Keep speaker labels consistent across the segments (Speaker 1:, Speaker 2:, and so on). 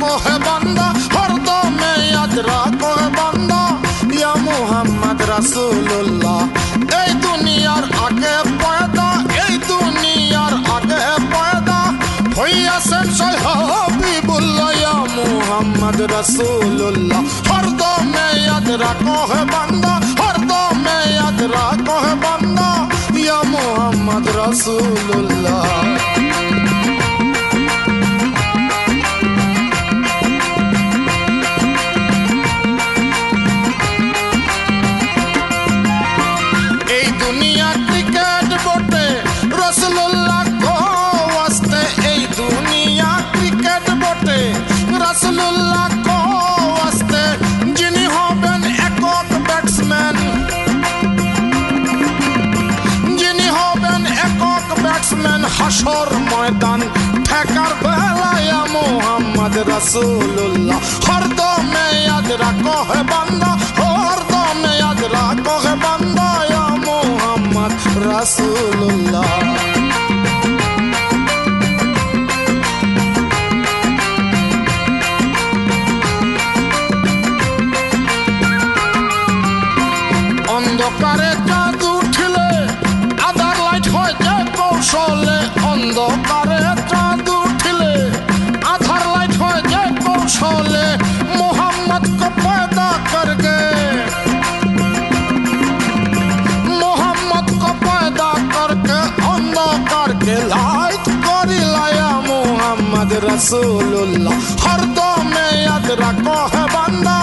Speaker 1: রাখো হে বান্দা, হরদমে ইয়াদ রাখো হে বান্দা, ইয়া মুহাম্মদ রাসূলুল্লাহ। এই দুনিয়ার আগে পয়দা, এই দুনিয়ার আগে পয়দা হইয়াছেন সৈয়দ হাবিবুল্লাহ, ইয়া মুহাম্মদ রাসূলুল্লাহ। হরদমে ইয়াদ রাখো হে বান্দা, হরদমে ইয়াদ রাখো হে বান্দা, ইয়া মুহাম্মদ রাসূলুল্লাহ। এই দুনিয়া ক্রিকেট বটে রাসূলুল্লাহ কো ওয়াস্তে, এই দুনিয়া ক্রিকেট বটে রাসূলুল্লাহ কো ওয়াস্তে, যিনি হবেন একক ব্যাটসম্যান, যিনি হবেন একক ব্যাটসম্যান হাসর ময়দান ঠেকার বেলায়, ইয়া মুহাম্মদ রাসূলুল্লাহ। হরদমে ইয়াদ রাখো হে বান্দা, হরদমে ইয়াদ রাখো হে বান্দা, ইয়া মুহাম্মদ রাসূলুল্লাহ। অন্ধকারে চাঁদ উঠিলে আধার লাইট হয় যে কৌশলে, অন্ধকারে চাঁদ উঠিলে আধার লাইট হয় যে কৌশলে, मोहम्मद को पैदा करके, मोहम्मद को पैदा करके अंधकार के लाइट करी लाया मुहम्मद रसूलुल्लाह। हरदमे याद रखो है बंदा,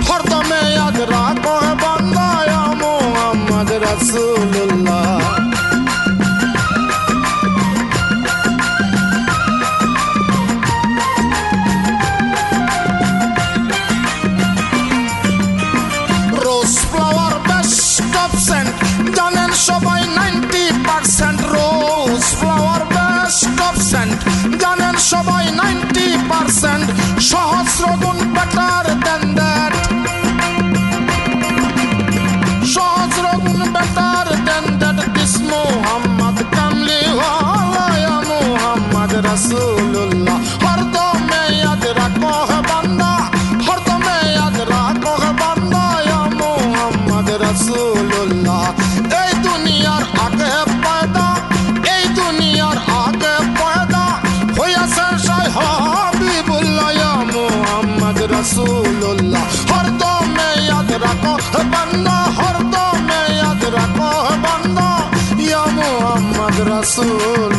Speaker 1: हरदमे याद रखो है बंदा, या मुहम्मद रसूलुल्लाह। জানেন সবাই 90% rose flower best of scent, জানেন সবাই 90% সহস্র গুণ বেটার দেন দ্যাট, সহস্র গুণ better than that, this Muhammad কামলি ওয়ালা, ইয়া মুহাম্মদ রাসূলুল্লাহ। হরদমে ইয়াদ রাখো হে বান্দা, হরদমে ইয়াদ রাখো হে বান্দা, ইয়া মুহাম্মদ রাসূলুল্লাহ। এই দুনিয়ার আগে পয়দা, এই দুনিয়ার আগে পয়দা হইয়াছেন সৈয়দ হাবিবুল্লাহ, ইয়া মুহাম্মদ রাসূলুল্লাহ। হরদমে ইয়াদ রাখো হে বান্দা, হরদমে ইয়াদ রাখো হে বান্দা, ইয়া মুহাম্মদ রাসূলুল্লাহ।